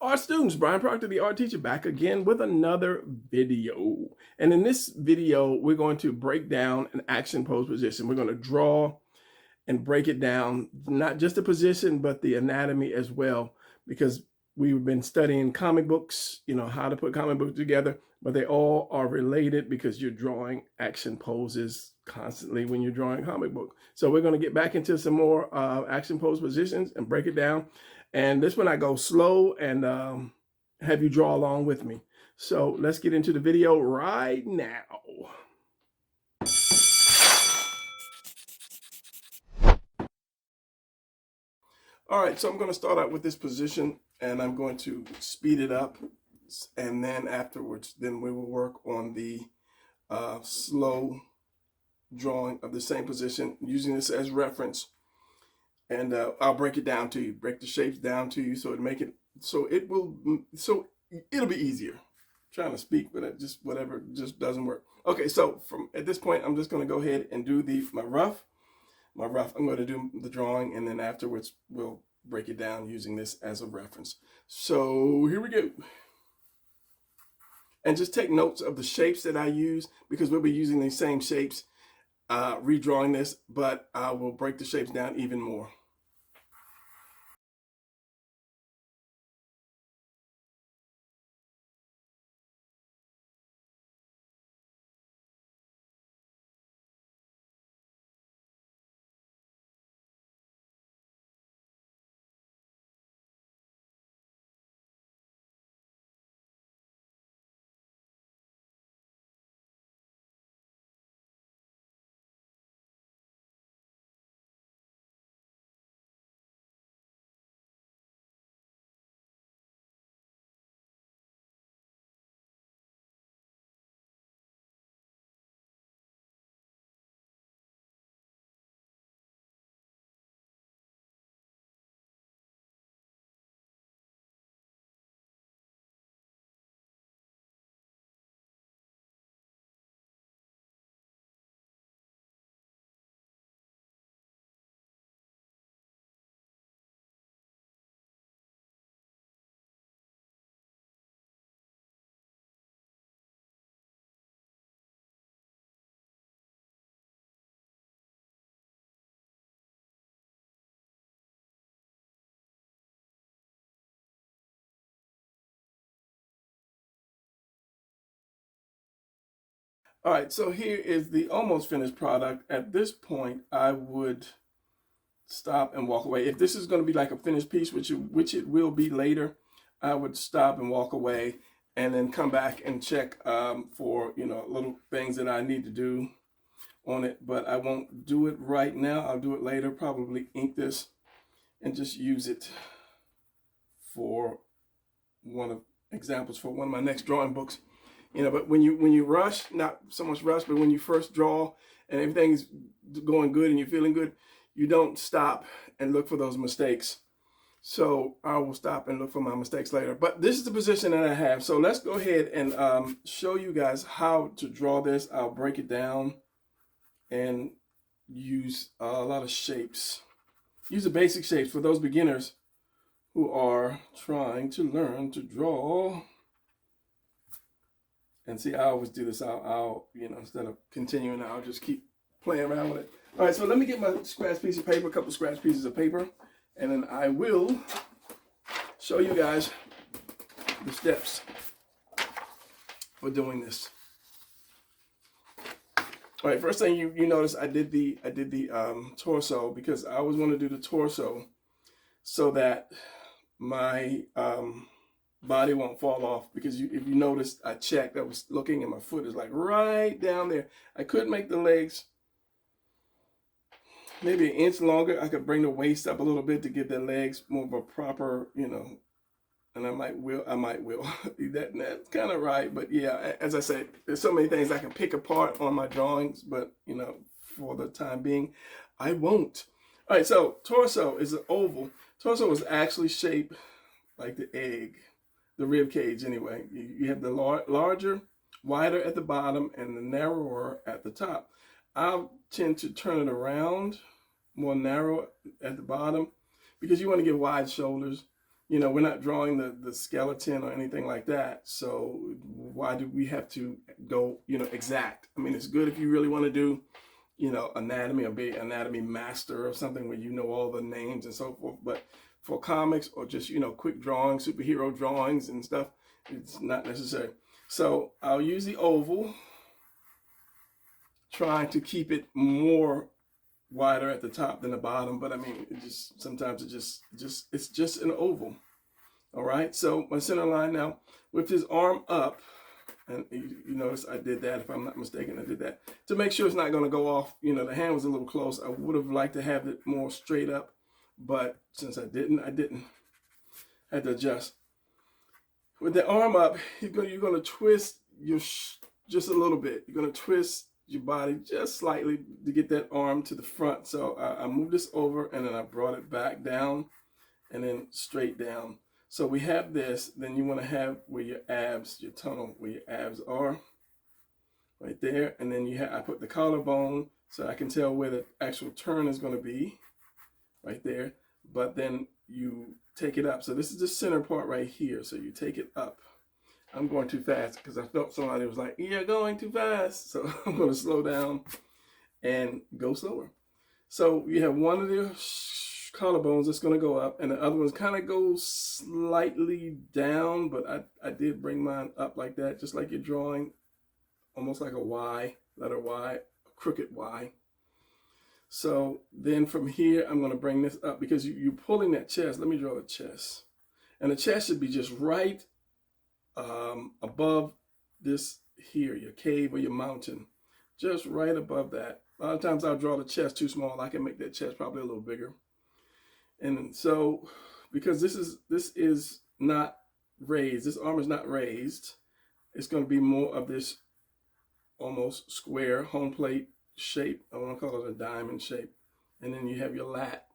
Art students, Brian Proctor, the art teacher, back again with another video. And in this video, we're going to break down an action pose position. We're going to draw and break it down, not just the position, but the anatomy as well, because we've been studying comic books, how to put comic books together, but they all are related because you're drawing action poses constantly when you're drawing a comic book. So we're going to get back into some more action pose positions and break it down. And this one I go slow and have you draw along with me. So let's get into the video right now. All right, so I'm going to start out with this position and I'm going to speed it up. And then afterwards, then we will work on the slow drawing of the same position using this as reference. And I'll break it down to you, break the shapes down to you so it'll be easier. I'm trying to speak, but it just whatever just doesn't work. Okay, so from at this point, I'm just going to go ahead and do my rough. I'm going to do the drawing, and then afterwards we'll break it down using this as a reference. So here we go. And just take notes of the shapes that I use because we'll be using these same shapes, redrawing this, but I will break the shapes down even more. All right, so here is the almost finished product. At this point, I would stop and walk away. If this is going to be like a finished piece, which it will be later, I would stop and walk away and then come back and check for little things that I need to do on it. But I won't do it right now. I'll do it later. Probably ink this and just use it for one of examples for one of my next drawing books. But when you rush, not so much rush, but when you first draw and everything's going good and you're feeling good, you don't stop and look for those mistakes. So I will stop and look for my mistakes later. But this is the position that I have. So let's go ahead and show you guys how to draw this. I'll break it down and use a lot of shapes. Use the basic shapes for those beginners who are trying to learn to draw. And see, I always do this. I'll instead of continuing, I'll just keep playing around with it. All right, so let me get my scratch piece of paper, a couple scratch pieces of paper, and then I will show you guys the steps for doing this. All right, first thing you notice, I did the torso because I always want to do the torso so that my body won't fall off, because if you noticed, I checked, I was looking and my foot is like right down there. I could make the legs maybe an inch longer. I could bring the waist up a little bit to give the legs more of a proper, and I might will that's kind of right. But yeah, as I said, there's so many things I can pick apart on my drawings, but for the time being, I won't. All right, so torso is an oval. Torso is actually shaped like the egg. The rib cage anyway. You have the larger, wider at the bottom and the narrower at the top. I'll tend to turn it around, more narrow at the bottom, because you want to get wide shoulders. You know, we're not drawing the skeleton or anything like that. So why do we have to go, you know, exact? I mean, it's good if you really want to do, you know, anatomy or be anatomy master or something where you know all the names and so forth. But for comics or just, you know, quick drawings, superhero drawings and stuff, it's not necessary. So I'll use the oval, trying to keep it more wider at the top than the bottom, but I mean, it just sometimes it's just an oval. All right, so my center line now with his arm up, and you notice I did that, if I'm not mistaken, I did that to make sure it's not going to go off. You know, the hand was a little close. I would have liked to have it more straight up, but since I didn't. Had to adjust. With the arm up, you're going to twist your just a little bit. You're going to twist your body just slightly to get that arm to the front. So I moved this over and then I brought it back down and then straight down. So we have this. Then you want to have where your abs, your tunnel, where your abs are, right there. And then I put the collarbone so I can tell where the actual turn is going to be, right there. But then you take it up. So this is the center part right here. So you take it up. I'm going too fast because I felt somebody was like, you're going too fast. So I'm going to slow down and go slower. So you have one of the collarbones that's going to go up, and the other one's kind of goes slightly down, but I did bring mine up like that, just like you're drawing, almost like a Y, letter Y, a crooked Y. So then from here, I'm going to bring this up because you're pulling that chest. Let me draw a chest. And the chest should be just right above this here, your cave or your mountain, just right above that. A lot of times I'll draw the chest too small. I can make that chest probably a little bigger. And so, because this is not raised, this arm is not raised, it's going to be more of this almost square home plate shape. I want to call it a diamond shape. And then you have your lat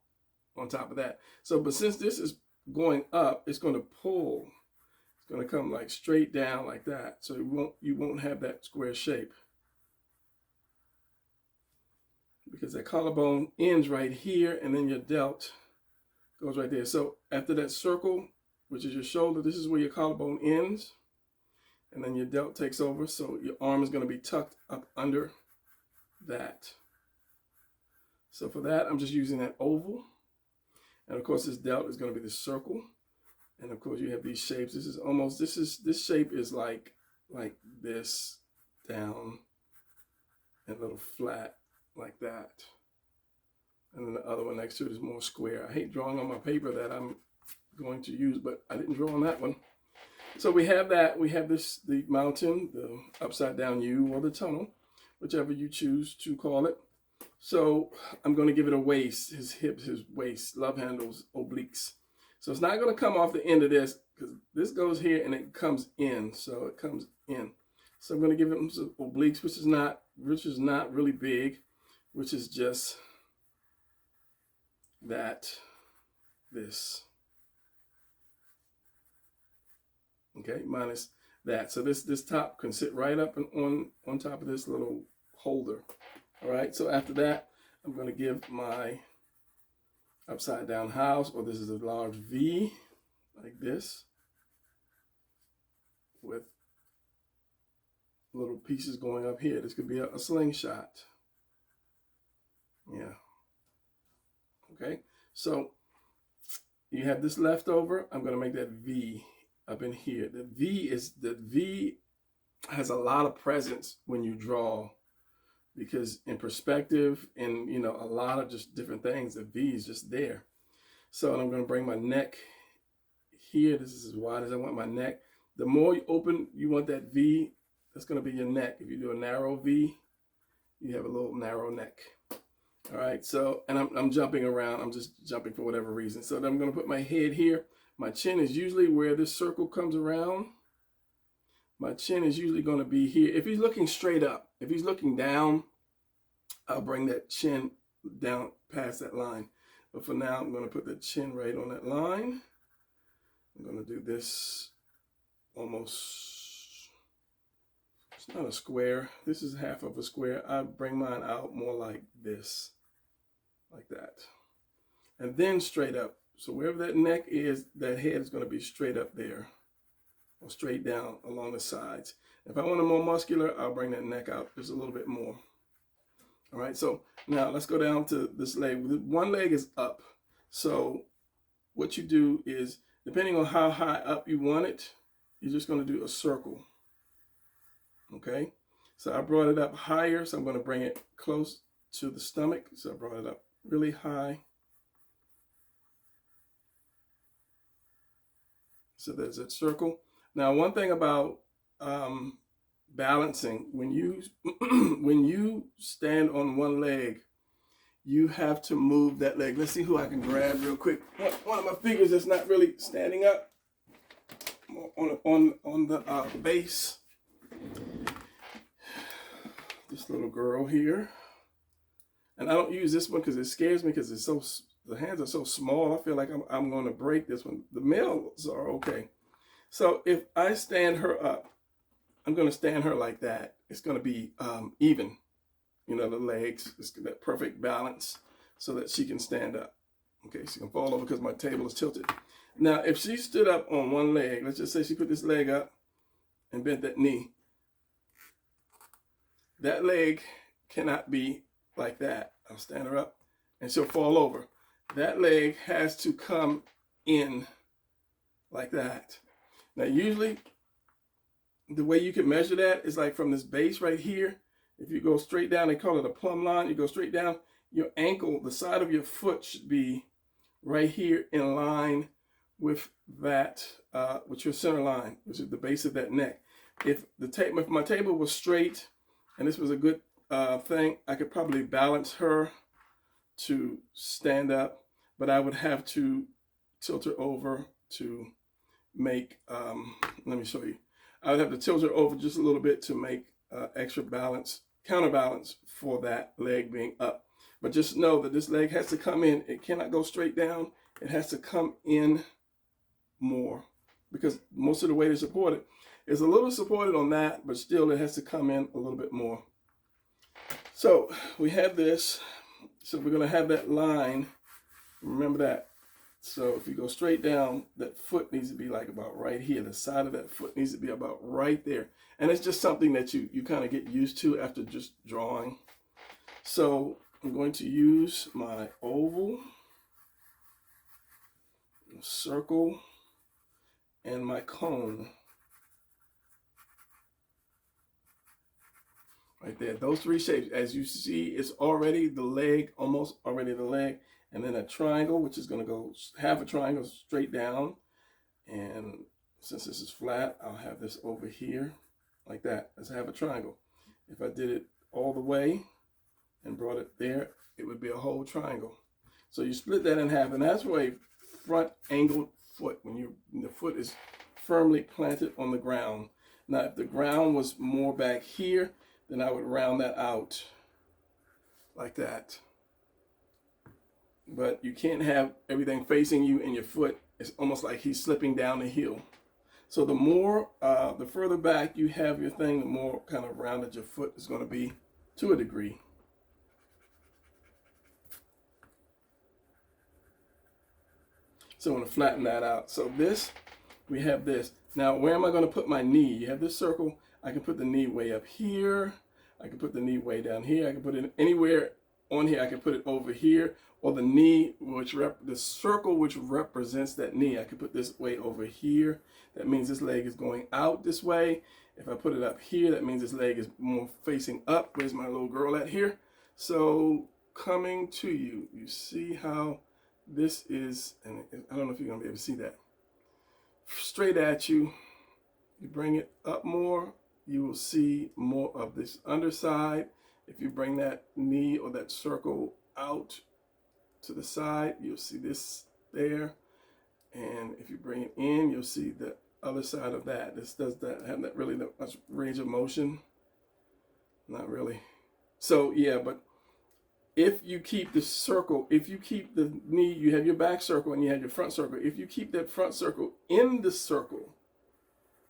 on top of that. So, but since this is going up, it's going to pull. It's going to come like straight down like that. So you won't have that square shape. Because that collarbone ends right here, and then your delt goes right there. So after that circle, which is your shoulder, this is where your collarbone ends. And then your delt takes over. So your arm is going to be tucked up under that. So for that, I'm just using that oval. And of course, this delt is going to be the circle. And of course, you have these shapes. This shape is like this down and a little flat like that. And then the other one next to it is more square. I hate drawing on my paper that I'm going to use, but I didn't draw on that one. So we have that. We have this, the mountain, the upside down U, or the tunnel, whichever you choose to call it. So I'm going to give it a waist, his hips, his waist, love handles, obliques. So it's not going to come off the end of this, because this goes here and it comes in. So it comes in. So I'm going to give him some obliques, which is not really big, which is just this. Okay, minus that. So this top can sit right up and on top of this little holder. All right, so after that, I'm going to give my upside down house, or this is a large V, like this, with little pieces going up here. This could be a slingshot. Yeah. Okay, so you have this left over. I'm going to make that V up in here. The V has a lot of presence when you draw, because in perspective and, you know, a lot of just different things, the V is just there. So I'm going to bring my neck here. This is as wide as I want my neck. The more open you want that V, that's going to be your neck. If you do a narrow V, you have a little narrow neck. All right, so, and I'm jumping around. I'm just jumping for whatever reason. So then I'm going to put my head here. My chin is usually where this circle comes around. My chin is usually going to be here. If he's looking straight up, if he's looking down, I'll bring that chin down past that line. But for now, I'm going to put the chin right on that line. I'm going to do this almost, it's not a square. This is half of a square. I bring mine out more like this, like that. And then straight up, So wherever that neck is, that head is going to be straight up there or straight down along the sides. If I want it more muscular, I'll bring that neck out just a little bit more. All right, so now let's go down to this leg. One leg is up. So what you do is, depending on how high up you want it, you're just going to do a circle. Okay, so I brought it up higher, so I'm going to bring it close to the stomach. So I brought it up really high. So there's that circle. Now, one thing about balancing, when you stand on one leg, you have to move that leg. Let's see who I can grab real quick. One of my fingers that's not really standing up on the base. This little girl here, and I don't use this one because it scares me because it's so. The hands are so small, I feel like I'm going to break this one. The males are okay. So if I stand her up, I'm going to stand her like that. It's going to be even. You know, the legs, it's that perfect balance so that she can stand up. Okay, she can fall over because my table is tilted. Now, if she stood up on one leg, let's just say she put this leg up and bent that knee. That leg cannot be like that. I'll stand her up and she'll fall over. That leg has to come in like that. Now, usually, the way you can measure that is like from this base right here. If you go straight down, they call it a plumb line. You go straight down, your ankle, the side of your foot should be right here in line with that, with your center line, which is the base of that neck. If my table was straight, and this was a good thing, I could probably balance her to stand up, but I would have to tilt her over to make, let me show you. I would have to tilt her over just a little bit to make extra balance, counterbalance for that leg being up. But just know that this leg has to come in. It cannot go straight down. It has to come in more because most of the weight is supported. It's a little supported on that, but still it has to come in a little bit more. So we have this. So we're going to have that line. Remember that. So if you go straight down, that foot needs to be like about right here. The side of that foot needs to be about right there. And it's just something that you kind of get used to after just drawing. So I'm going to use my oval, circle, and my cone. Right there, those three shapes. As you see, it's already the leg, almost already the leg. And then a triangle, which is going to go half a triangle straight down. And since this is flat, I'll have this over here like that. Let's have a triangle. If I did it all the way and brought it there, it would be a whole triangle. So you split that in half, and that's for a front angled foot, when the foot is firmly planted on the ground. Now, if the ground was more back here, then I would round that out like that. But you can't have everything facing you and your foot. It's almost like he's slipping down the hill. So the more, the further back you have your thing, the more kind of rounded your foot is going to be to a degree. So I'm going to flatten that out. So this, we have this. Now, where am I going to put my knee? You have this circle. I can put the knee way up here. I can put the knee way down here. I can put it anywhere on here. I can put it over here. Or the knee, the circle which represents that knee, I can put this way over here. That means this leg is going out this way. If I put it up here, that means this leg is more facing up. Where's my little girl at here? So coming to you, you see how this is, and I don't know if you're gonna be able to see that. Straight at you, you bring it up more, you will see more of this underside. If you bring that knee or that circle out to the side, you'll see this there. And if you bring it in, you'll see the other side of that. This does that have that really much range of motion? Not really. So yeah, but if you keep the circle, if you keep the knee, you have your back circle and you have your front circle. If you keep that front circle in the circle,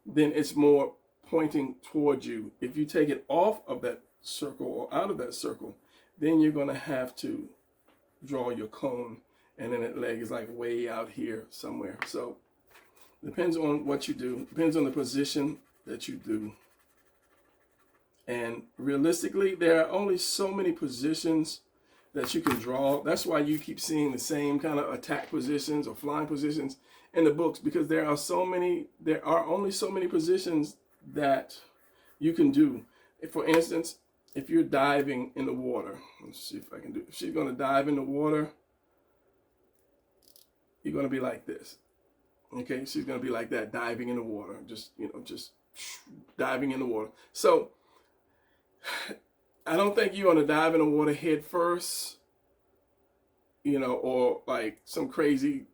then it's more pointing towards you. If you take it off of that circle or out of that circle, then you're going to have to draw your cone and then that leg is like way out here somewhere. So depends on what you do, depends on the position that you do. And realistically, there are only so many positions that you can draw. That's why you keep seeing the same kind of attack positions or flying positions in the books, because there are only so many positions that you can do. For instance, if you're diving in the water, let's see if I can do it. If she's going to dive in the water, you're going to be like this. Okay, she's going to be like that, diving in the water, just diving in the water. So I don't think you want to dive in the water head first, or like some crazy,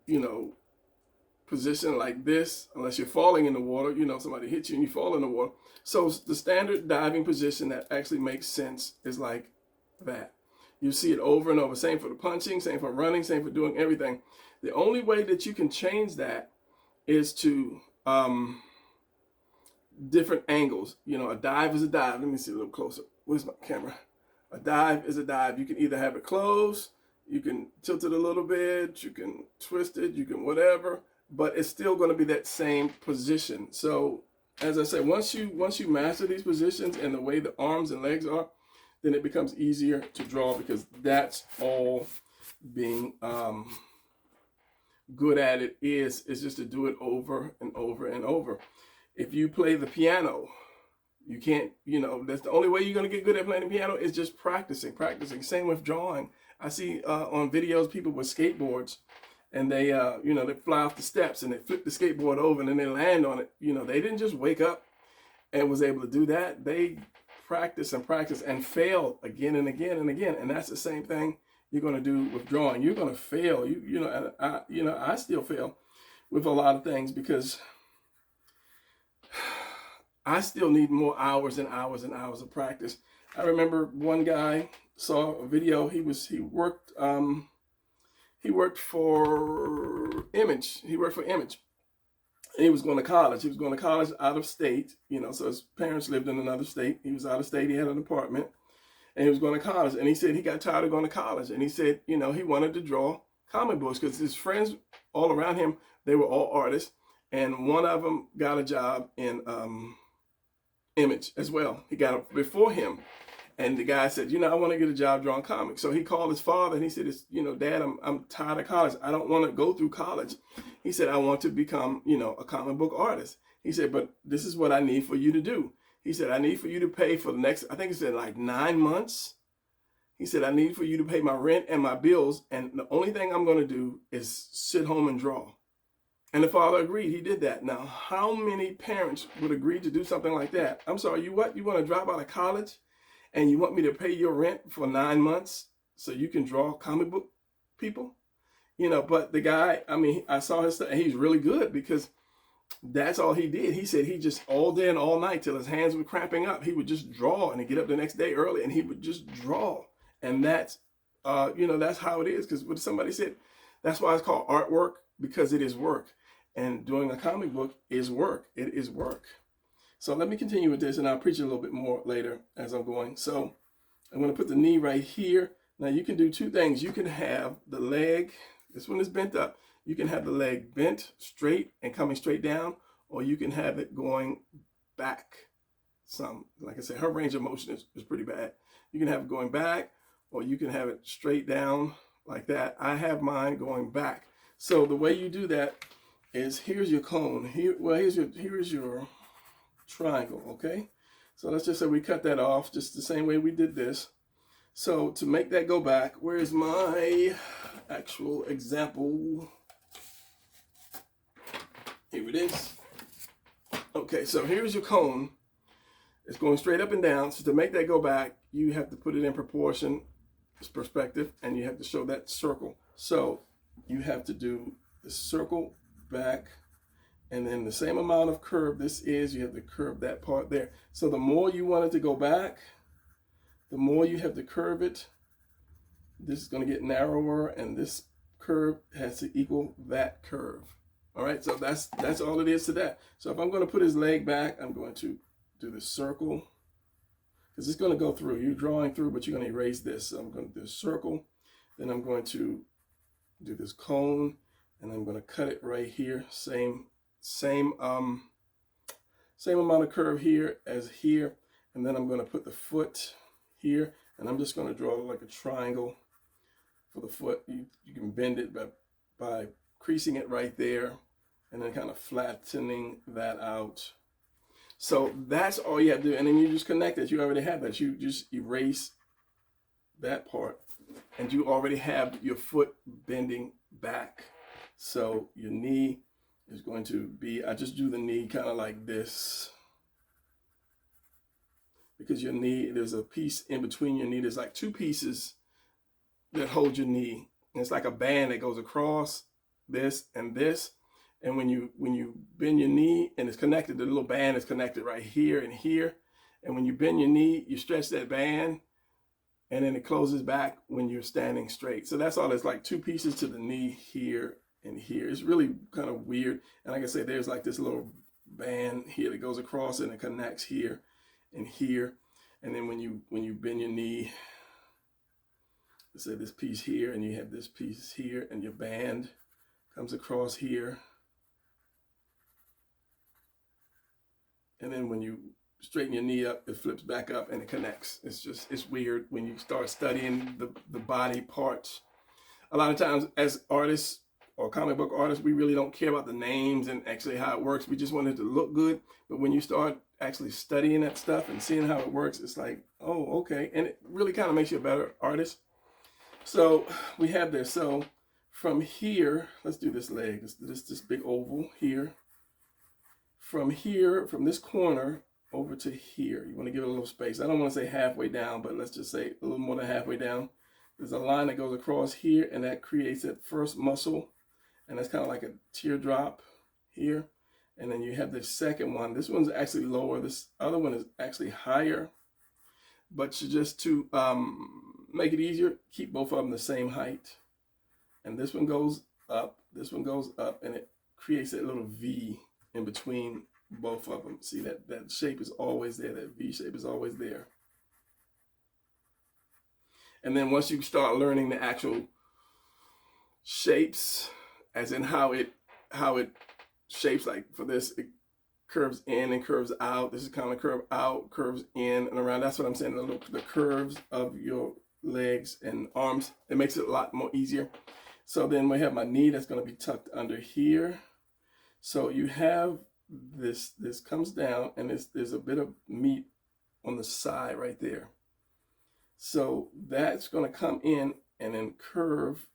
position like this, unless you're falling in the water, somebody hits you and you fall in the water. So the standard diving position that actually makes sense is like that. You see it over and over. Same for the punching, same for running, same for doing everything. The only way that you can change that is to different angles. A dive is a dive. Let me see a little closer. Where's my camera? A dive is a dive. You can either have it closed, you can tilt it a little bit, you can twist it, you can whatever, but it's still going to be that same position. So as I said, once you master these positions and the way the arms and legs are, then it becomes easier to draw, because that's all being good at it is just to do it over and over and over. If you play the piano, you can't, that's the only way you're going to get good at playing the piano is just practicing. Same with drawing. I see on videos people with skateboards, and they, they fly off the steps and they flip the skateboard over and then they land on it. They didn't just wake up and was able to do that. They practice and fail again and again and again. And that's the same thing you're going to do with drawing. You're going to fail. I still fail with a lot of things because I still need more hours and hours and hours of practice. I remember one guy saw a video. He worked for Image. He worked for Image. And he was going to college. He was going to college out of state, so his parents lived in another state. He was out of state. He had an apartment, and he was going to college. And he said he got tired of going to college. And he said, he wanted to draw comic books because his friends all around him, they were all artists. And one of them got a job in Image as well. He got it before him. And the guy said, I want to get a job drawing comics. So he called his father and he said, Dad, I'm tired of college. I don't want to go through college. He said, I want to become, a comic book artist. He said, but this is what I need for you to do. He said, I need for you to pay for the next, I think he said like 9 months. He said, I need for you to pay my rent and my bills. And the only thing I'm going to do is sit home and draw. And the father agreed. He did that. Now, how many parents would agree to do something like that? I'm sorry, you want to drop out of college and you want me to pay your rent for 9 months so you can draw comic book people? But the guy, I saw his stuff and he's really good because that's all he did. He said he just all day and all night till his hands were cramping up, he would just draw and he'd get up the next day early and he would just draw. And that's, that's how it is. Because what somebody said, that's why it's called artwork, because it is work. And doing a comic book is work. It is work. So let me continue with this and I'll preach a little bit more later as I'm going. So I'm going to put the knee right here. Now you can do two things. You can have the leg, this one is bent up. You can have the leg bent straight and coming straight down, or you can have it going back some. Like I said, her range of motion is pretty bad. You can have it going back, or you can have it straight down like that. I have mine going back. So the way you do that is, here's your cone. Here's your triangle, okay? So let's just say we cut that off just the same way we did this. So to make that go back, where's my actual example? Here it is. Okay, so here's your cone. It's going straight up and down. So to make that go back, you have to put it in proportion, this perspective, and you have to show that circle. So you have to do the circle back, and then the same amount of curve this is, you have to curve that part there. So the more you want it to go back, the more you have to curve it. This is going to get narrower, and this curve has to equal that curve. All right, so that's all it is to that. So if I'm going to put his leg back, I'm going to do the circle, because it's going to go through. You're drawing through, but you're going to erase this. So I'm going to do a circle. Then I'm going to do this cone, and I'm going to cut it right here. Same amount of curve here as here, and then I'm going to put the foot here, and I'm just going to draw like a triangle for the foot. You can bend it by creasing it right there, and then kind of flattening that out. So that's all you have to do, and then you just connect it. You already have that. You just erase that part, and you already have your foot bending back. So your knee is going to be, I just do the knee kind of like this, because your knee, there's a piece in between your knee. There's like two pieces that hold your knee. And it's like a band that goes across this and this. And when you bend your knee and it's connected, the little band is connected right here and here. And when you bend your knee, you stretch that band, and then it closes back when you're standing straight. So that's all. There's like two pieces to the knee here and here. It's really kind of weird. And like I said, there's like this little band here that goes across and it connects here and here. And then when you bend your knee, let's say this piece here, and you have this piece here, and your band comes across here. And then when you straighten your knee up, it flips back up and it connects. It's weird when you start studying the body parts. A lot of times as artists or comic book artists, we really don't care about the names and actually how it works. We just want it to look good. But when you start actually studying that stuff and seeing how it works, it's like, oh, okay. And it really kind of makes you a better artist. So we have this. So from here, let's do this leg. Let's do this big oval here. From here, from this corner over to here, you want to give it a little space. I don't want to say halfway down, but let's just say a little more than halfway down. There's a line that goes across here, and that creates that first muscle. And that's kind of like a teardrop here. And then you have the second one. This one's actually lower. This other one is actually higher. But just to make it easier, keep both of them the same height. And this one goes up, and it creates that little V in between both of them. See, that shape is always there. That V shape is always there. And then once you start learning the actual shapes, as in how it shapes, like for this, it curves in and curves out. This is kind of curve out, curves in and around. That's what I'm saying. The curves of your legs and arms, it makes it a lot more easier. So then we have my knee that's going to be tucked under here. So you have this comes down, and there's a bit of meat on the side right there. So that's going to come in and then curve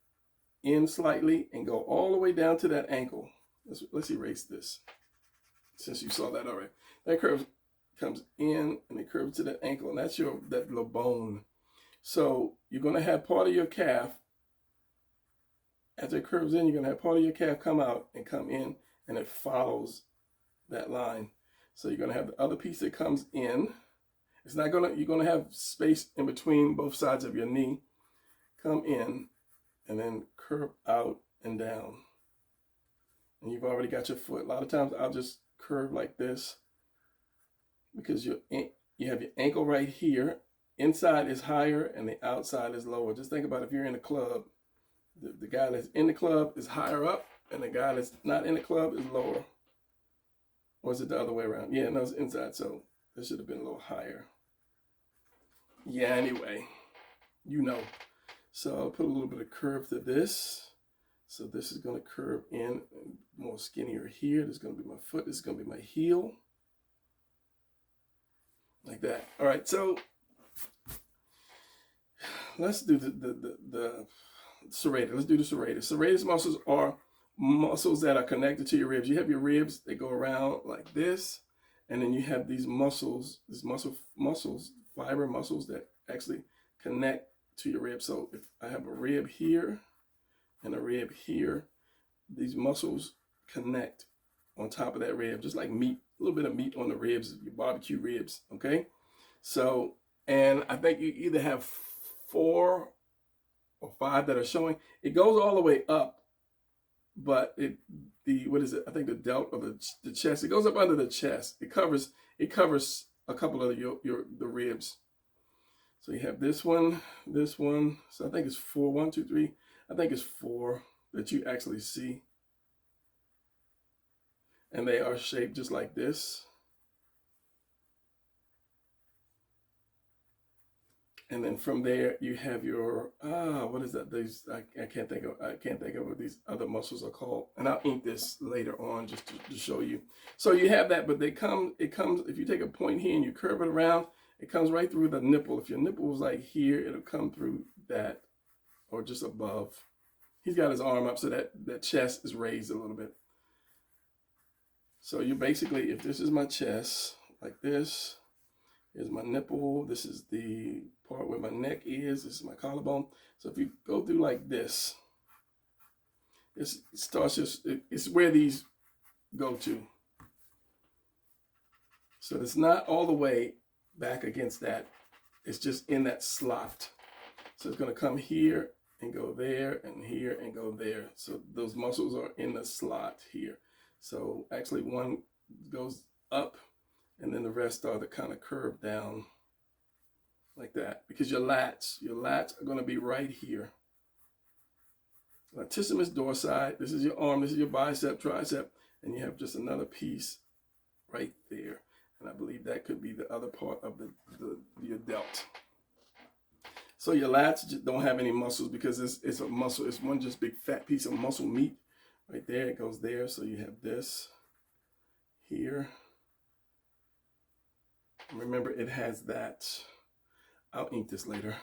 in slightly and go all the way down to that ankle. Let's erase this, since you saw that already. That curve comes in and it curves to that ankle, and that's that little bone. So you're going to have part of your calf, as it curves in, you're going to have part of your calf come out and come in, and it follows that line. So you're going to have the other piece that comes in. It's not going to, you're going to have space in between both sides of your knee, come in, and then curve out and down. And you've already got your foot. A lot of times I'll just curve like this, because you have your ankle right here. Inside is higher and the outside is lower. Just think about if you're in a club. The guy that's in the club is higher up, and the guy that's not in the club is lower. Or is it the other way around? Yeah, no, it's inside, so this should have been a little higher. Yeah, anyway, you know. So I'll put a little bit of curve to this. So this is going to curve in, more skinnier here. This is going to be my foot. This is going to be my heel. Like that. All right, so let's do the serratus. Let's do the serratus. Serratus muscles are muscles that are connected to your ribs. You have your ribs, they go around like this, and then you have these muscles, fiber muscles that actually connect to your ribs. So if I have a rib here and a rib here, these muscles connect on top of that rib, just like meat, a little bit of meat on the ribs, your barbecue ribs, okay? So, and I think you either have 4 or 5 that are showing. It goes all the way up, but what is it? I think the delt or the chest. It goes up under the chest. It covers a couple of the ribs. So you have this one. So I think it's 4. 1, 2, 3. I think it's 4. that you actually see. And they are shaped just like this. And then from there you have your what is that? These I can't think of what these other muscles are called. And I'll ink this later on just to show you. So you have that, but it comes if you take a point here and you curve it around, it comes right through the nipple. If your nipple was like here, it'll come through that or just above. He's got his arm up so that chest is raised a little bit. So you basically, if this is my chest, like this, here's my nipple, this is the part where my neck is, this is my collarbone. So if you go through like this, it starts just, it's where these go to. So it's not all the way back against that, it's just in that slot. So it's gonna come here and go there and here and go there. So those muscles are in the slot here. So actually one goes up and then the rest are the kind of curve down like that, because your lats are going to be right here. Latissimus dorsi, this is your arm, this is your bicep, tricep, and you have just another piece right there. And I believe that could be the other part of your delt. So your lats just don't have any muscles because it's a muscle, it's one just big fat piece of muscle meat right there. It goes there. So you have this here. Remember, it has that, I'll ink this later.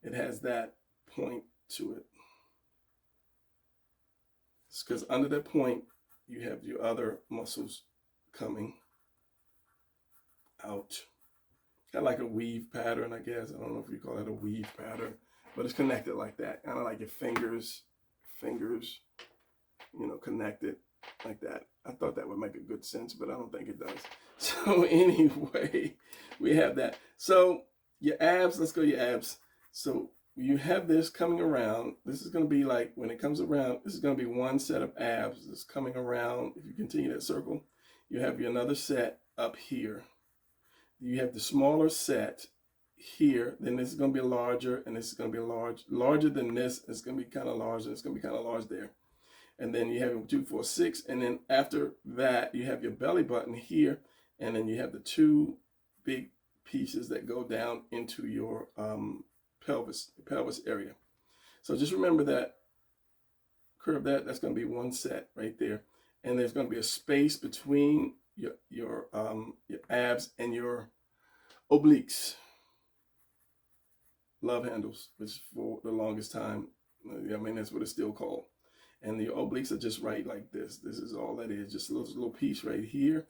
It has that point to it. It's because under that point, you have your other muscles coming out. Got like a weave pattern, I guess. I don't know if you call it a weave pattern, but it's connected like that. Kind of like your fingers, you know, connected like that. I thought that would make a good sense, but I don't think it does. So anyway, we have that. So your abs, let's go your abs. So you have this coming around. This is going to be like, when it comes around, this is going to be one set of abs that's coming around. If you continue that circle, you have your another set up here. You have the smaller set here, then this is going to be larger, and this is going to be larger than this. It's going to be kind of large, and it's going to be kind of large there. And then you have 2, 4, 6, and then after that, you have your belly button here, and then you have the two big pieces that go down into your pelvis area. So just remember that, curve that's going to be one set right there, and there's going to be a space between your abs and your obliques, love handles, which for the longest time, I mean, that's what it's still called. And the obliques are just right like this. This is all that is, just a little piece right here.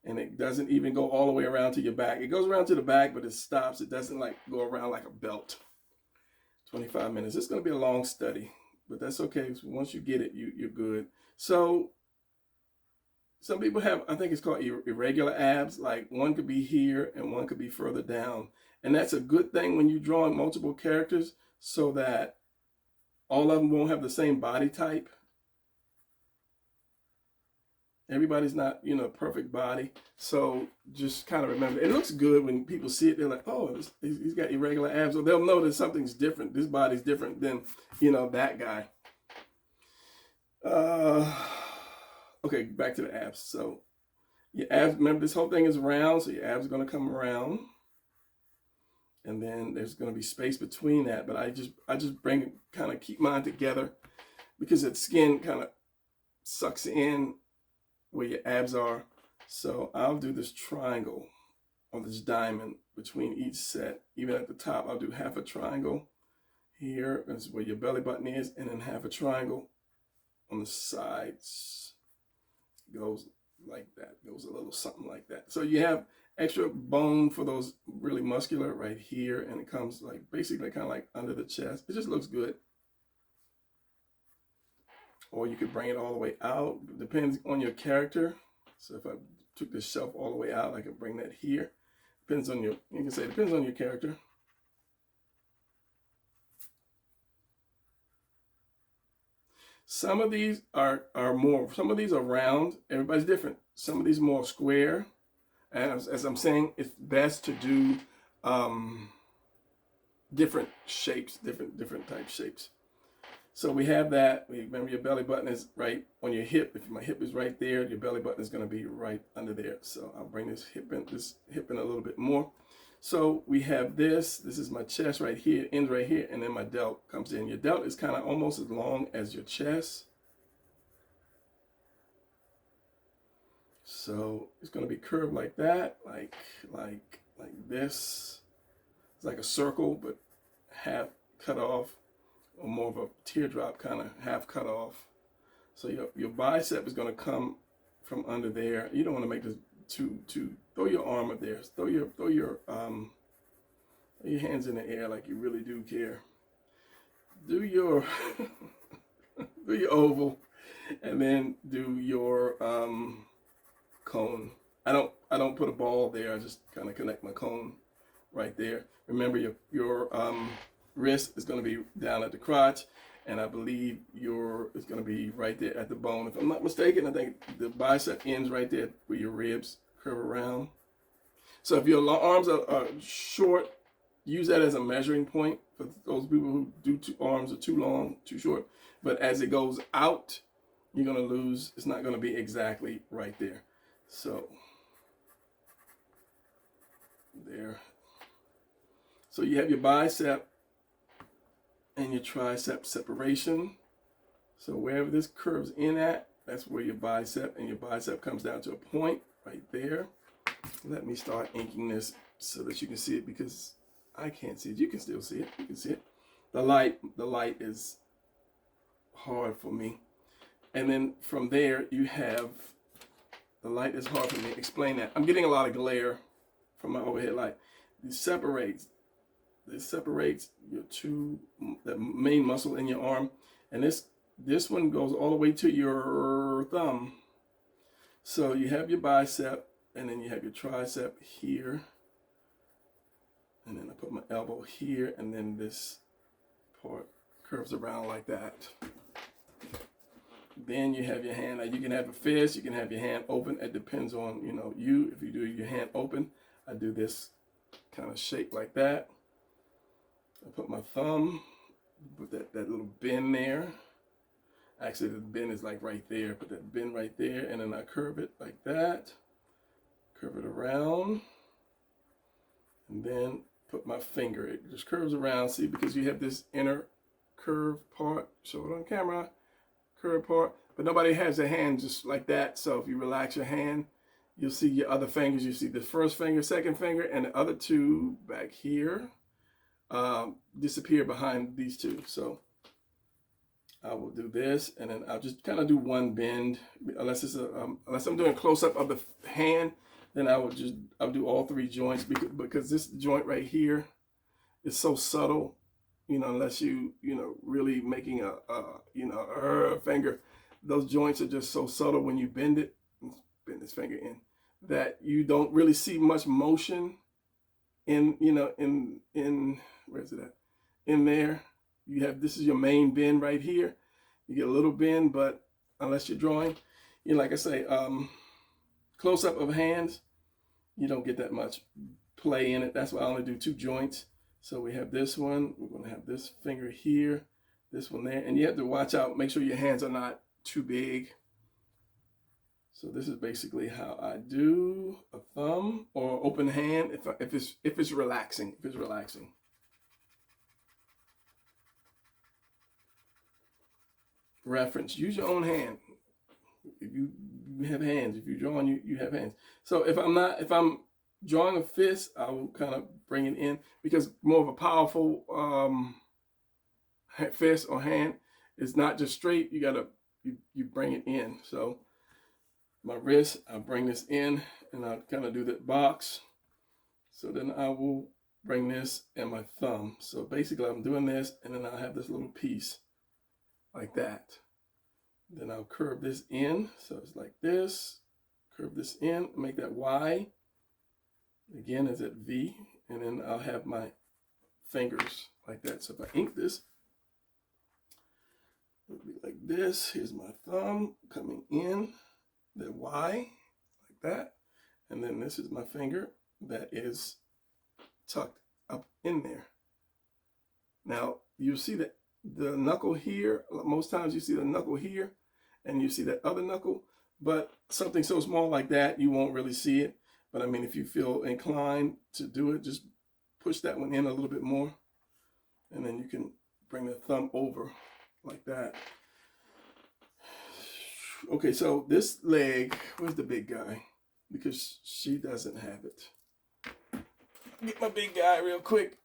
And it doesn't even go all the way around to your back. It goes around to the back, but it stops. It doesn't like go around like a belt. 25 minutes. It's going to be a long study, but that's okay. Once you get it, you're good. So some people have, I think it's called irregular abs. Like one could be here and one could be further down. And that's a good thing when you're drawing multiple characters, so that all of them won't have the same body type. Everybody's not, you know, perfect body. So just kind of remember, it looks good when people see it. They're like, oh, he's got irregular abs. Or they'll know that something's different. This body's different than, you know, that guy. Okay, back to the abs. So your abs, remember this whole thing is round. So your abs are going to come around. And then there's going to be space between that. But I just bring it, kind of keep mine together, because that skin kind of sucks in where your abs are. So I'll do this triangle or this diamond between each set. Even at the top, I'll do half a triangle here. That's where your belly button is. And then half a triangle on the sides. Goes like that. Goes a little something like that. So you have extra bone for those really muscular right here. And it comes like basically kind of like under the chest. It just looks good. Or you could bring it all the way out. It depends on your character. So if I took this shelf all the way out, I could bring that here. Depends on your, you can say it depends on your character. Some of these are more, some of these are round. Everybody's different. Some of these are more square. And as I'm saying, it's best to do different shapes, different type shapes. So we have that. Remember, your belly button is right on your hip. If my hip is right there, your belly button is going to be right under there. So I'll bring this hip in a little bit more. So we have this. This is my chest right here, ends right here, and then my delt comes in. Your delt is kind of almost as long as your chest. So it's going to be curved like that, like this. It's like a circle, but half cut off, or more of a teardrop kind of half cut off. So your bicep is going to come from under there. You don't want to make this too throw your arm up there. Throw your hands in the air like you really do care. Do your do your oval, and then do your cone. I don't put a ball there. I just kind of connect my cone right there. Remember, your wrist is going to be down at the crotch, and I believe it's going to be right there at the bone. If I'm not mistaken, I think the bicep ends right there where your ribs curve around. So if your arms are short, use that as a measuring point for those people who do arms are too long, too short. But as it goes out, you're going to lose. It's not going to be exactly right there. So there. So you have your bicep and your tricep separation. So wherever this curves in at, that's where your bicep comes down to a point right there. Let me start inking this so that you can see it, because I can't see it. You can still see it. You can see it. The light is hard for me. And then from there you have the light is hard for me. Explain that. I'm getting a lot of glare from my overhead light. This separates the main muscle in your arm, and this one goes all the way to your thumb. So you have your bicep, and then you have your tricep here, and then I put my elbow here, and then this part curves around like that. Then you have your hand. Now you can have a fist, you can have your hand open. It depends on you. If you do your hand open, I do this kind of shape like that. I put my thumb, put that little bend there. Actually, the bend is like right there. Put that bend right there, and then I curve it like that. Curve it around, and then put my finger. It just curves around. See, because you have this inner curve part. Show it on camera. Curve part, but nobody has their hand just like that. So if you relax your hand, you'll see your other fingers. You see the first finger, second finger, and the other two back here disappear behind these two. So I will do this, and then I'll just kind of do one bend. Unless I'm doing a close up of the hand, then I'll do all three joints, because this joint right here is so subtle. Unless you really making a finger, those joints are just so subtle when you bend it. Let's bend this finger in, that you don't really see much motion in where is it at? In there. This is your main bend right here. You get a little bend, but unless you're drawing, like I say, close up of hands, you don't get that much play in it. That's why I only do two joints. So we have this one, we're going to have this finger here, this one there, and you have to watch out, make sure your hands are not too big. So this is basically how I do a thumb or open hand if it's relaxing. Reference, use your own hand. If you have hands, if you're drawing, you have hands. So if I'm drawing a fist, I will kind of bring it in, because more of a powerful fist or hand is not just straight. You bring it in. So my wrist, I bring this in, and I kind of do that box. So then I will bring this and my thumb. So basically I'm doing this, and then I have this little piece like that. Then I'll curve this in. So it's like this, curve this in, make that Y. Again, is at V, and then I'll have my fingers like that. So if I ink this, it'll be like this. Here's my thumb coming in, the Y, like that. And then this is my finger that is tucked up in there. Now, you'll see that the knuckle here. Most times you see the knuckle here and you see that other knuckle, but something so small like that, you won't really see it. But I mean, if you feel inclined to do it, just push that one in a little bit more, and then you can bring the thumb over like that. Okay, so this leg, where's the big guy? Because she doesn't have it. Get my big guy real quick.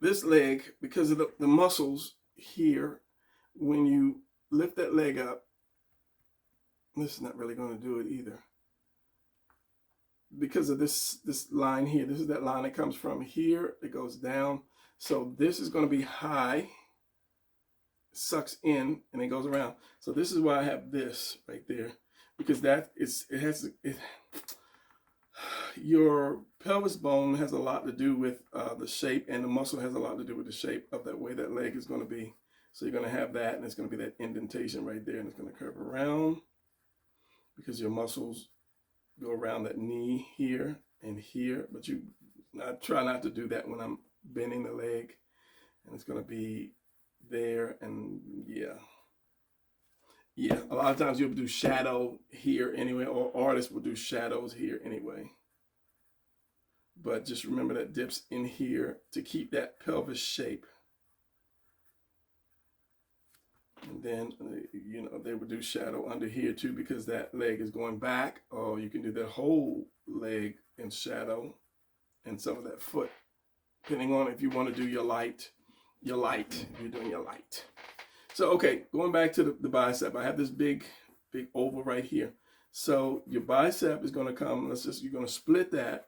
This leg, because of the muscles here, when you lift that leg up, this is not really going to do it either. Because of this line here, this is that line that comes from here, it goes down. So this is going to be high, sucks in, and it goes around. So this is why I have this right there, because your pelvis bone has a lot to do with the shape, and the muscle has a lot to do with the shape of that way that leg is going to be. So you're going to have that, and it's going to be that indentation right there, and it's going to curve around because your muscles go around that knee here and here, but I try not to do that when I'm bending the leg, and it's going to be there. And yeah, a lot of times you'll do shadow here anyway, or artists will do shadows here anyway, but just remember that dips in here to keep that pelvis shape. And then, you know, they would do shadow under here too, because that leg is going back. Or you can do the whole leg in shadow and some of that foot, depending on if you want to do your light, if you're doing your light. So, okay, going back to the bicep, I have this big oval right here. So your bicep is going to come, you're going to split that,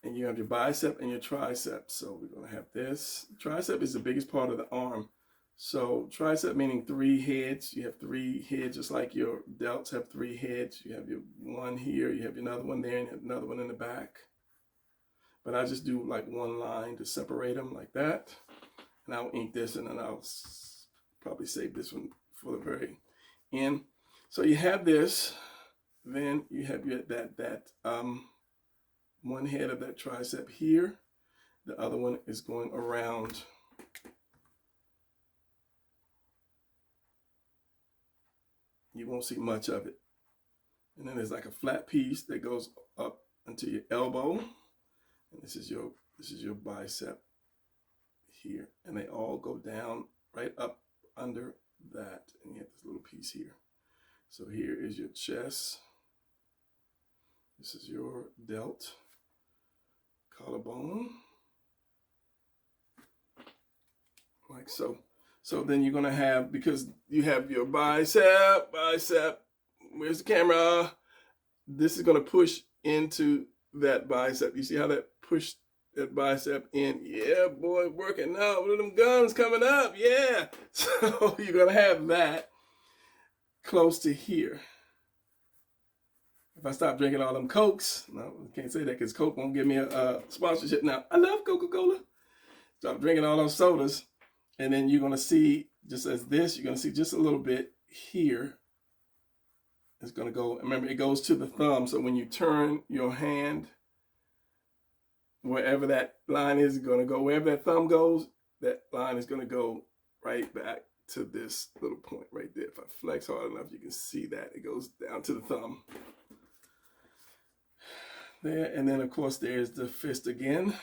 and you have your bicep and your tricep. So we're going to have this. Tricep is the biggest part of the arm. So tricep meaning 3 heads. You have 3 heads, just like your delts have 3 heads. You have your one here, you have another one there, and you have another one in the back. But I just do like one line to separate them like that. And I'll ink this, and then I'll probably save this one for the very end. So you have this, then you have that one head of that tricep here. The other one is going around. You won't see much of it. And then there's like a flat piece that goes up into your elbow. And this is your bicep here. And they all go down right up under that. And you have this little piece here. So here is your chest. This is your delt, collarbone, like so. So then you're going to have, because you have your bicep, where's the camera? This is going to push into that bicep. You see how that pushed that bicep in? Yeah, boy, working out. One of them guns coming up. Yeah. So you're going to have that close to here. If I stop drinking all them Cokes, no, I can't say that because Coke won't give me a sponsorship now. I love Coca-Cola. Stop drinking all those sodas. And then you're going to see, just as this, you're going to see just a little bit here. It's going to go, remember, it goes to the thumb. So when you turn your hand, wherever that line is going to go, wherever that thumb goes, that line is going to go right back to this little point right there. If I flex hard enough, you can see that. It goes down to the thumb. There, and then of course there's the fist again.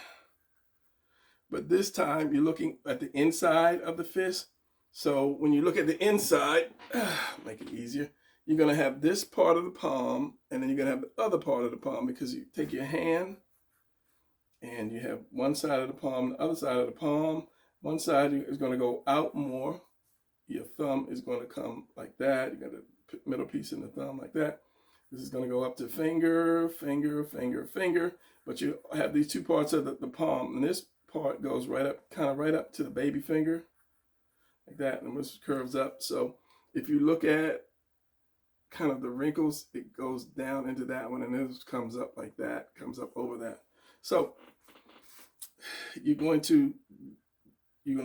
But this time you're looking at the inside of the fist. So when you look at the inside, make it easier, you're going to have this part of the palm, and then you're going to have the other part of the palm, because you take your hand and you have one side of the palm, the other side of the palm. One side is going to go out more. Your thumb is going to come like that. You got the middle piece in the thumb like that. This is going to go up to finger, finger, finger, finger. But you have these 2 parts of the palm, and this part goes right up, kind of right up to the baby finger, like that, and this curves up. So if you look at kind of the wrinkles, it goes down into that one, and this comes up like that, comes up over that. So you're going to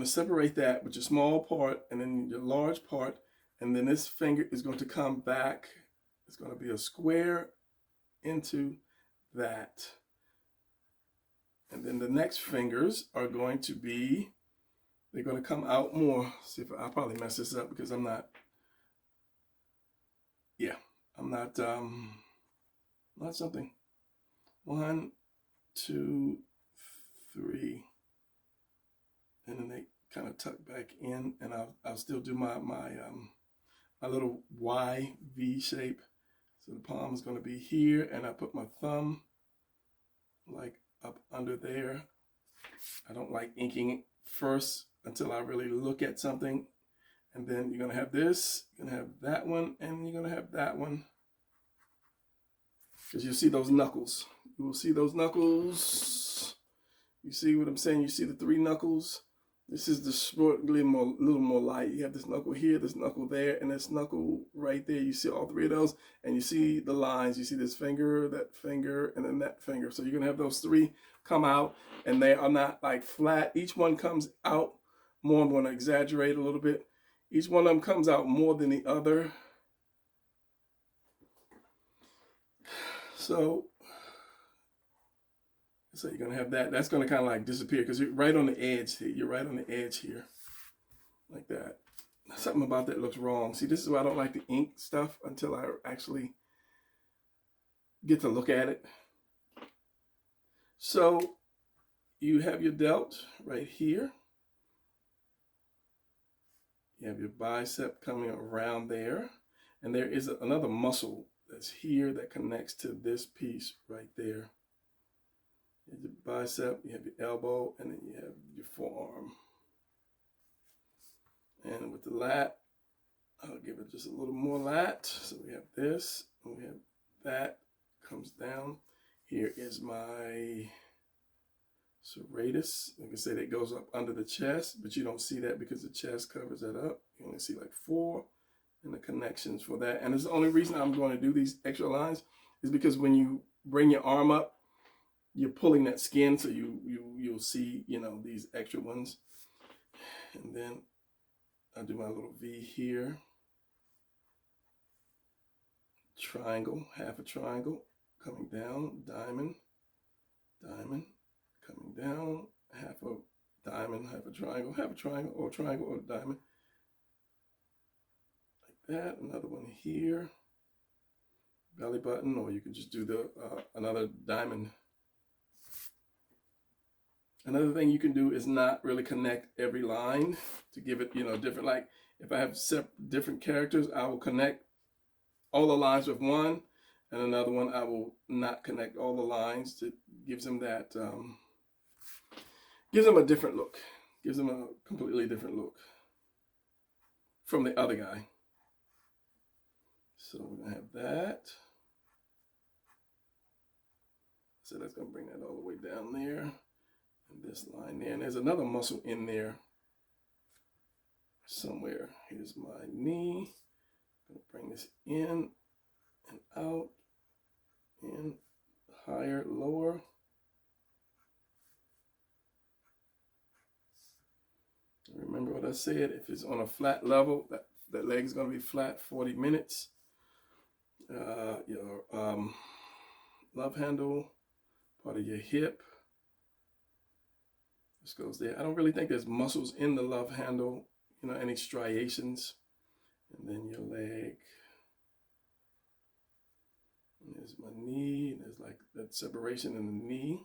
separate that with your small part and then your large part, and then this finger is going to come back. It's going to be a square into that. And then the next fingers are going to be they're going to come out more. See if I'll probably mess this up because I'm not, yeah, I'm not something. 1, 2, 3, and then they kind of tuck back in, and I'll still do my little Y V shape. So the palm is going to be here, and I put my thumb like up under there. I don't like inking first until I really look at something. And then you're going to have this, you're going to have that one, and you're going to have that one. Because you'll see those knuckles. You will see those knuckles. You see what I'm saying? You see the 3 knuckles? This is the short, little more light. You have this knuckle here, this knuckle there, and this knuckle right there. You see all 3 of those, and you see the lines. You see this finger, that finger, and then that finger. So you're going to have those 3 come out, and they are not like flat. Each one comes out more. I'm going to exaggerate a little bit. Each one of them comes out more than the other. So you're going to have that. That's going to kind of like disappear because you're right on the edge here. You're right on the edge here. Like that. Something about that looks wrong. See, this is why I don't like to ink stuff until I actually get to look at it. So you have your delt right here. You have your bicep coming around there. And there is another muscle that's here that connects to this piece right there. You have your bicep, you have your elbow, and then you have your forearm. And with the lat, I'll give it just a little more lat. So we have this, and we have that comes down. Here is my serratus. Like I said, it goes up under the chest, but you don't see that because the chest covers that up. You only see like 4 and the connections for that. And it's the only reason I'm going to do these extra lines is because when you bring your arm up, you're pulling that skin, so you'll see, you know, these extra ones. And then I'll do my little V here. Triangle, half a triangle, coming down, diamond, diamond, coming down, half a diamond, half a triangle, or triangle, or diamond. Like that, another one here. Belly button, or you can just do the another diamond. Another thing you can do is not really connect every line to give it, you know, different. Like if I have different characters, I will connect all the lines with one, and another one I will not connect all the lines. To gives them that, gives them a different look. Gives them a completely different look from the other guy. So we're gonna have that. So that's gonna bring that all the way down there. And this line there, and there's another muscle in there somewhere. Here's my knee. I'm gonna bring this in and out, in, higher, lower. Remember what I said, if it's on a flat level, that leg is gonna be flat 40 minutes. Your love handle, part of your hip. This goes there. I don't really think there's muscles in the love handle, you know, any striations. And then your leg. And there's my knee. There's like that separation in the knee.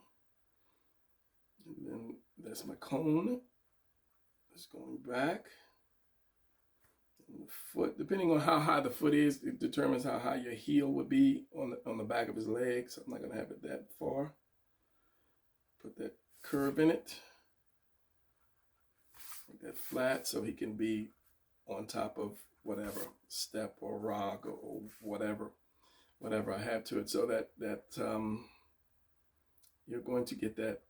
And then that's my cone. It's going back. And the foot, depending on how high the foot is, it determines how high your heel would be on the back of his leg. So I'm not going to have it that far. Put that curve in it. That flat so he can be on top of whatever step or rock or whatever I have to it, so that you're going to get that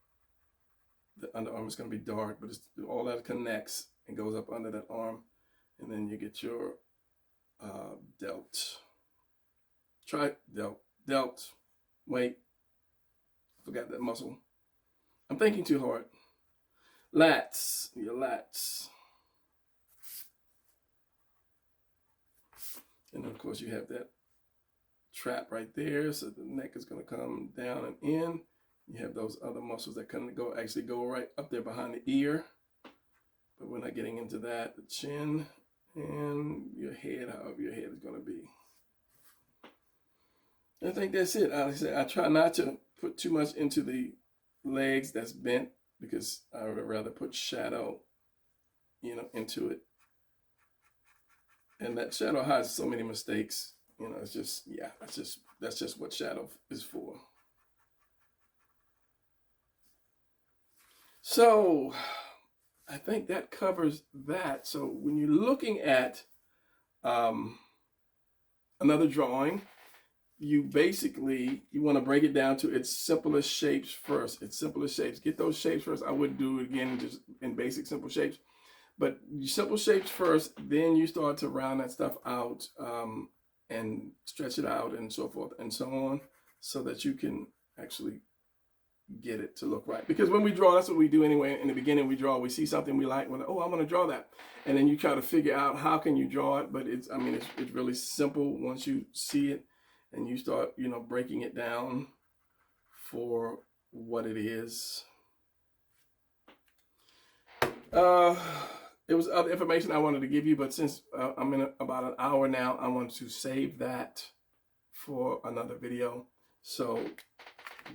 the underarm is going to be dark, but it's all that connects and goes up under that arm, and then you get your delt. Delt. Wait, I forgot that muscle. I'm thinking too hard. Lats, your lats. And of course you have that trap right there, so the neck is going to come down and in. You have those other muscles that actually go right up there behind the ear. but we're not getting into that. The chin and your head, however your head is going to be. I think that's it. Like I said, I try not to put too much into the legs that's bent because I would rather put shadow, into it. And that shadow hides so many mistakes. It's just, yeah, that's just what shadow is for. So I think that covers that. So when you're looking at another drawing, you want to break it down to its simplest shapes first. Its simplest shapes. Get those shapes first. I wouldn't do it again just in basic simple shapes. But simple shapes first, then you start to round that stuff out and stretch it out and so forth and so on, so that you can actually get it to look right. Because when we draw, that's what we do anyway. In the beginning, we draw. We see something we like. We're like, oh, I want to draw that. And then you try to figure out how can you draw it. But it's really simple once you see it and you start, breaking it down for what it is. There was other information I wanted to give you, but since I'm in about an hour now, I want to save that for another video. So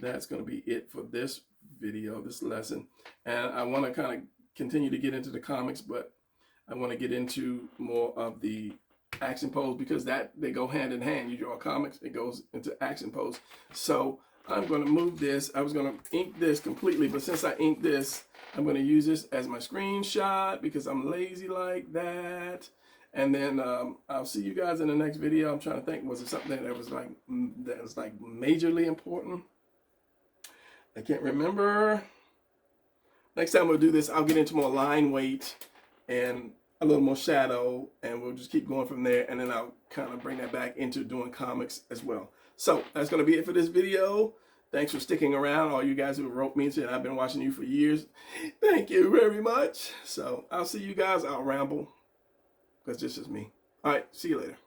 that's going to be it for this video, this lesson. And I want to kind of continue to get into the comics, but I want to get into more of the action pose because they go hand in hand. You draw comics, it goes into action pose. So I'm going to move this. I was going to ink this completely, but since I inked this, I'm going to use this as my screenshot because I'm lazy like that. And then I'll see you guys in the next video. I'm trying to think, was it something that was like majorly important? I can't remember. Next time we'll do this, I'll get into more line weight and a little more shadow, and we'll just keep going from there. And then I'll kind of bring that back into doing comics as well. So that's going to be it for this video. Thanks for sticking around, all you guys who wrote me and said I've been watching you for years. Thank you very much. So I'll see you guys. I'll ramble because this is me. All right, see you later.